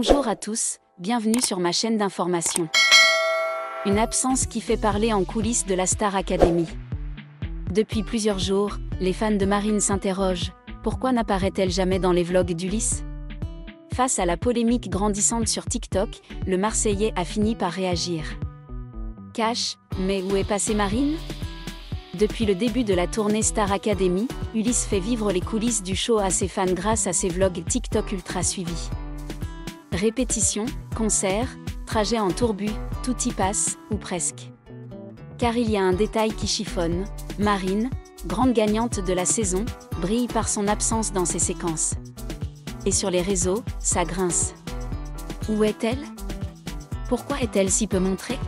Bonjour à tous, bienvenue sur ma chaîne d'information. Une absence qui fait parler en coulisses de la Star Academy. Depuis plusieurs jours, les fans de Marine s'interrogent, pourquoi n'apparaît-elle jamais dans les vlogs d'Ulysse? Face à la polémique grandissante sur TikTok, le Marseillais a fini par réagir. Cash, mais où est passée Marine? Depuis le début de la tournée Star Academy, Ulysse fait vivre les coulisses du show à ses fans grâce à ses vlogs TikTok ultra suivis. Répétitions, concerts, trajets en tourbus, tout y passe, ou presque. Car il y a un détail qui chiffonne, Marine, grande gagnante de la saison, brille par son absence dans ses séquences. Et sur les réseaux, ça grince. Où est-elle? Pourquoi est-elle si peu montrée?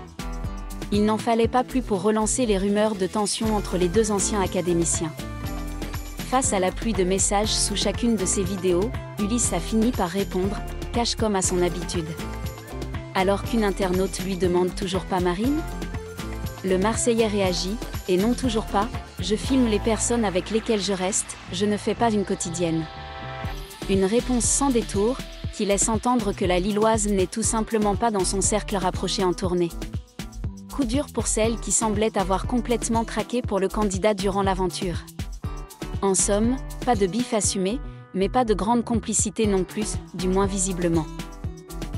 Il n'en fallait pas plus pour relancer les rumeurs de tension entre les deux anciens académiciens. Face à la pluie de messages sous chacune de ses vidéos, Ulysse a fini par répondre, cash comme à son habitude. Alors qu'une internaute lui demande toujours pas Marine? Le Marseillais réagit, et non toujours pas, je filme les personnes avec lesquelles je reste, je ne fais pas une quotidienne. Une réponse sans détour, qui laisse entendre que la Lilloise n'est tout simplement pas dans son cercle rapproché en tournée. Coup dur pour celle qui semblait avoir complètement craqué pour le candidat durant l'aventure. En somme, pas de bif assumé, mais pas de grande complicité non plus, du moins visiblement.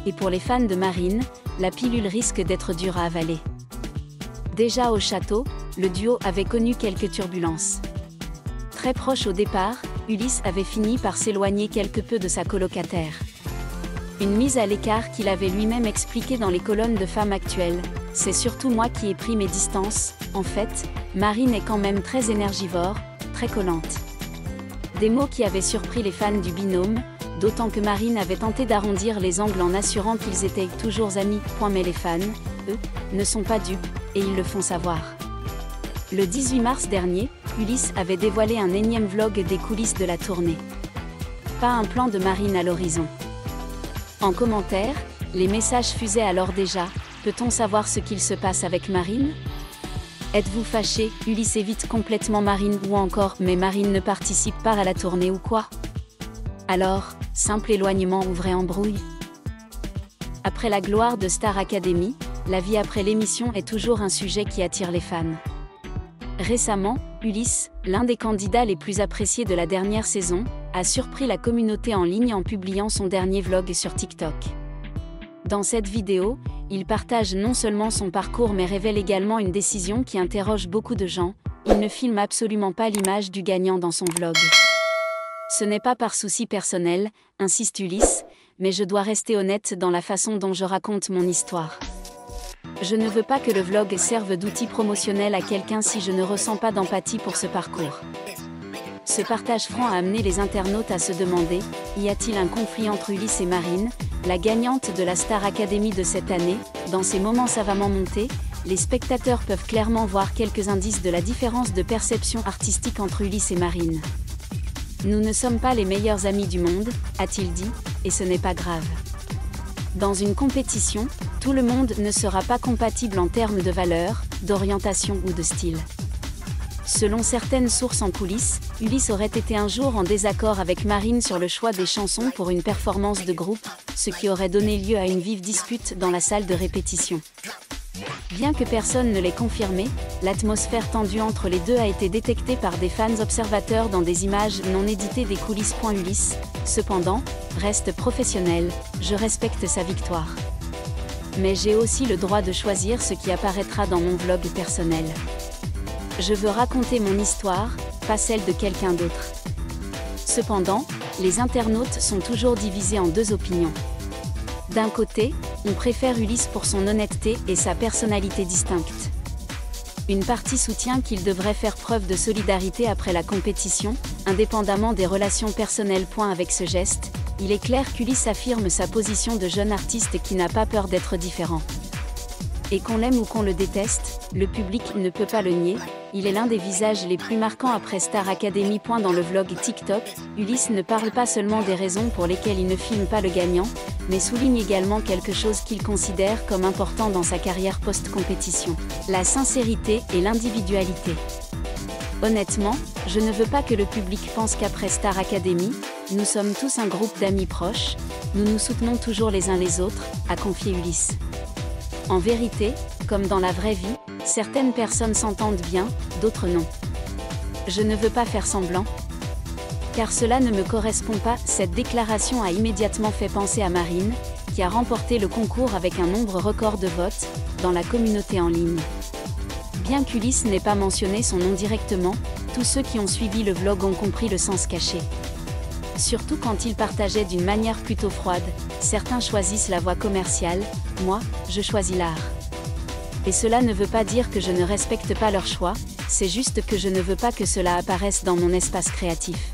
Et pour les fans de Marine, la pilule risque d'être dure à avaler. Déjà au château, le duo avait connu quelques turbulences. Très proche au départ, Ulysse avait fini par s'éloigner quelque peu de sa colocataire. Une mise à l'écart qu'il avait lui-même expliqué dans les colonnes de Femmes Actuelles. C'est surtout moi qui ai pris mes distances, en fait, Marine est quand même très énergivore, très collante. Des mots qui avaient surpris les fans du binôme, d'autant que Marine avait tenté d'arrondir les angles en assurant qu'ils étaient toujours amis. Mais les fans, eux, ne sont pas dupes, et ils le font savoir. Le 18 mars dernier, Ulysse avait dévoilé un énième vlog des coulisses de la tournée. Pas un plan de Marine à l'horizon. En commentaire, les messages fusaient alors déjà, peut-on savoir ce qu'il se passe avec Marine? Êtes-vous fâché, Ulysse évite complètement Marine ou encore, mais Marine ne participe pas à la tournée ou quoi? Alors, simple éloignement ou vraie embrouille? Après la gloire de Star Academy, la vie après l'émission est toujours un sujet qui attire les fans. Récemment, Ulysse, l'un des candidats les plus appréciés de la dernière saison, a surpris la communauté en ligne en publiant son dernier vlog sur TikTok. Dans cette vidéo, il partage non seulement son parcours mais révèle également une décision qui interroge beaucoup de gens, il ne filme absolument pas l'image du gagnant dans son vlog. Ce n'est pas par souci personnel, insiste Ulysse, mais je dois rester honnête dans la façon dont je raconte mon histoire. Je ne veux pas que le vlog serve d'outil promotionnel à quelqu'un si je ne ressens pas d'empathie pour ce parcours. Ce partage franc a amené les internautes à se demander, y a-t-il un conflit entre Ulysse et Marine, la gagnante de la Star Academy de cette année? Dans ces moments savamment montés, les spectateurs peuvent clairement voir quelques indices de la différence de perception artistique entre Ulysse et Marine. Nous ne sommes pas les meilleurs amis du monde, a-t-il dit, et ce n'est pas grave. Dans une compétition, tout le monde ne sera pas compatible en termes de valeurs, d'orientation ou de style. Selon certaines sources en coulisses, Ulysse aurait été un jour en désaccord avec Marine sur le choix des chansons pour une performance de groupe, ce qui aurait donné lieu à une vive dispute dans la salle de répétition. Bien que personne ne l'ait confirmé, l'atmosphère tendue entre les deux a été détectée par des fans observateurs dans des images non éditées des coulisses. Ulysse, cependant, reste professionnel, je respecte sa victoire. Mais j'ai aussi le droit de choisir ce qui apparaîtra dans mon vlog personnel. Je veux raconter mon histoire, pas celle de quelqu'un d'autre. Cependant, les internautes sont toujours divisés en deux opinions. D'un côté, on préfère Ulysse pour son honnêteté et sa personnalité distincte. Une partie soutient qu'il devrait faire preuve de solidarité après la compétition, indépendamment des relations personnelles. Avec ce geste, il est clair qu'Ulysse affirme sa position de jeune artiste qui n'a pas peur d'être différent. Et qu'on l'aime ou qu'on le déteste, le public ne peut pas le nier, il est l'un des visages les plus marquants après Star Academy. Dans le vlog TikTok, Ulysse ne parle pas seulement des raisons pour lesquelles il ne filme pas le gagnant, mais souligne également quelque chose qu'il considère comme important dans sa carrière post-compétition, la sincérité et l'individualité. Honnêtement, je ne veux pas que le public pense qu'après Star Academy, nous sommes tous un groupe d'amis proches, Nous nous soutenons toujours les uns les autres, a confié Ulysse. En vérité, comme dans la vraie vie, certaines personnes s'entendent bien, d'autres non. Je ne veux pas faire semblant, car cela ne me correspond pas. Cette déclaration a immédiatement fait penser à Marine, qui a remporté le concours avec un nombre record de votes, dans la communauté en ligne. Bien qu'Ulysse n'ait pas mentionné son nom directement, tous ceux qui ont suivi le vlog ont compris le sens caché. Surtout quand il partageait d'une manière plutôt froide, certains choisissent la voie commerciale, moi, je choisis l'art. Et cela ne veut pas dire que je ne respecte pas leur choix, c'est juste que je ne veux pas que cela apparaisse dans mon espace créatif.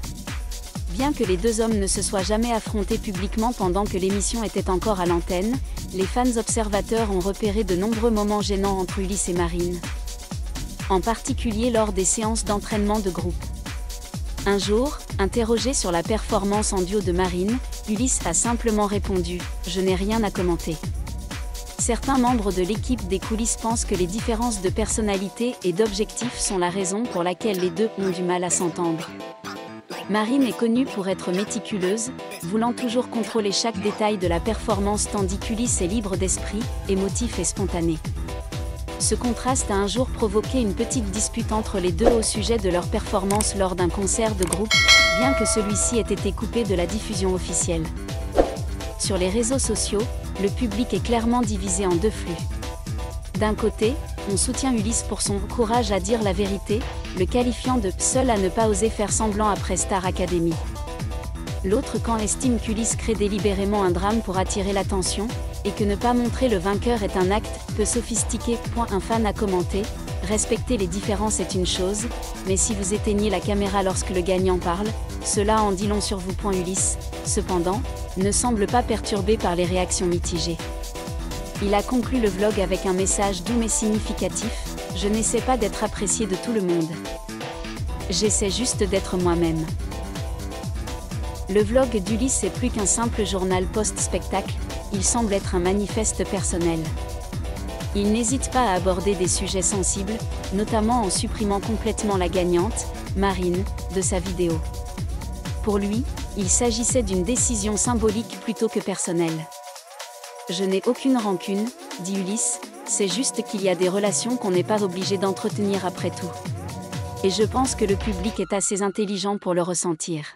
Bien que les deux hommes ne se soient jamais affrontés publiquement pendant que l'émission était encore à l'antenne, les fans observateurs ont repéré de nombreux moments gênants entre Ulysse et Marine. En particulier lors des séances d'entraînement de groupe. Un jour, interrogé sur la performance en duo de Marine, Ulysse a simplement répondu « Je n'ai rien à commenter ». Certains membres de l'équipe des coulisses pensent que les différences de personnalité et d'objectifs sont la raison pour laquelle les deux ont du mal à s'entendre. Marine est connue pour être méticuleuse, voulant toujours contrôler chaque détail de la performance tandis qu'Ulysse est libre d'esprit, émotif et spontané. Ce contraste a un jour provoqué une petite dispute entre les deux au sujet de leur performance lors d'un concert de groupe, bien que celui-ci ait été coupé de la diffusion officielle. Sur les réseaux sociaux, le public est clairement divisé en deux flux. D'un côté, on soutient Ulysse pour son courage à dire la vérité, le qualifiant de « seul à ne pas oser faire semblant après Star Academy ». L'autre camp estime qu'Ulysse crée délibérément un drame pour attirer l'attention, et que ne pas montrer le vainqueur est un acte peu sophistiqué. Un fan a commenté « Respecter les différences est une chose, mais si vous éteignez la caméra lorsque le gagnant parle, cela en dit long sur vous. » Ulysse, cependant, ne semble pas perturbé par les réactions mitigées. Il a conclu le vlog avec un message doux mais significatif « Je n'essaie pas d'être apprécié de tout le monde. J'essaie juste d'être moi-même. » Le vlog d'Ulysse est plus qu'un simple journal post-spectacle, il semble être un manifeste personnel. Il n'hésite pas à aborder des sujets sensibles, notamment en supprimant complètement la gagnante, Marine, de sa vidéo. Pour lui, il s'agissait d'une décision symbolique plutôt que personnelle. « Je n'ai aucune rancune, dit Ulysse, c'est juste qu'il y a des relations qu'on n'est pas obligé d'entretenir après tout. Et je pense que le public est assez intelligent pour le ressentir. »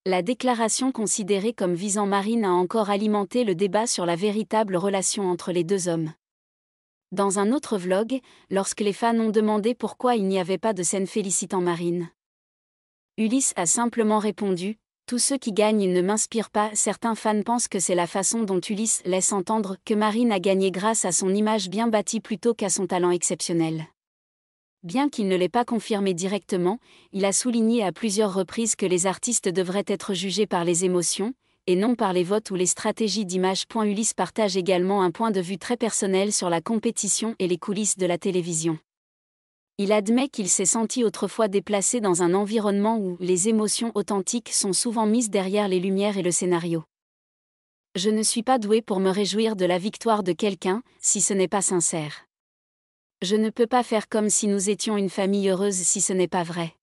La déclaration considérée comme visant Marine a encore alimenté le débat sur la véritable relation entre les deux hommes. Dans un autre vlog, lorsque les fans ont demandé pourquoi il n'y avait pas de scène félicitant Marine, Ulysse a simplement répondu « Tous ceux qui gagnent ne m'inspirent pas ». Certains fans pensent que c'est la façon dont Ulysse laisse entendre que Marine a gagné grâce à son image bien bâtie plutôt qu'à son talent exceptionnel. Bien qu'il ne l'ait pas confirmé directement, il a souligné à plusieurs reprises que les artistes devraient être jugés par les émotions, et non par les votes ou les stratégies d'image. Ulysse partage également un point de vue très personnel sur la compétition et les coulisses de la télévision. Il admet qu'il s'est senti autrefois déplacé dans un environnement où les émotions authentiques sont souvent mises derrière les lumières et le scénario. « Je ne suis pas doué pour me réjouir de la victoire de quelqu'un, si ce n'est pas sincère. Je ne peux pas faire comme si nous étions une famille heureuse si ce n'est pas vrai.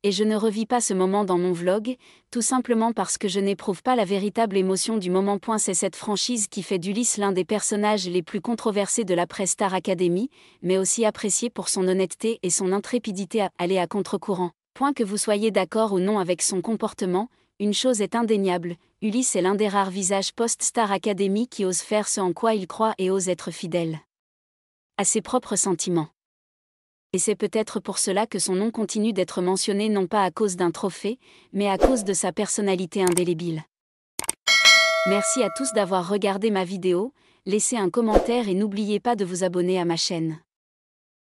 Et je ne revis pas ce moment dans mon vlog, tout simplement parce que je n'éprouve pas la véritable émotion du moment. C'est cette franchise qui fait d'Ulysse l'un des personnages les plus controversés de l'après Star Academy, mais aussi apprécié pour son honnêteté et son intrépidité à aller à contre-courant. Que vous soyez d'accord ou non avec son comportement, une chose est indéniable, Ulysse est l'un des rares visages post-Star Academy qui ose faire ce en quoi il croit et ose être fidèle à ses propres sentiments. Et c'est peut-être pour cela que son nom continue d'être mentionné non pas à cause d'un trophée, mais à cause de sa personnalité indélébile. Merci à tous d'avoir regardé ma vidéo, laissez un commentaire et n'oubliez pas de vous abonner à ma chaîne.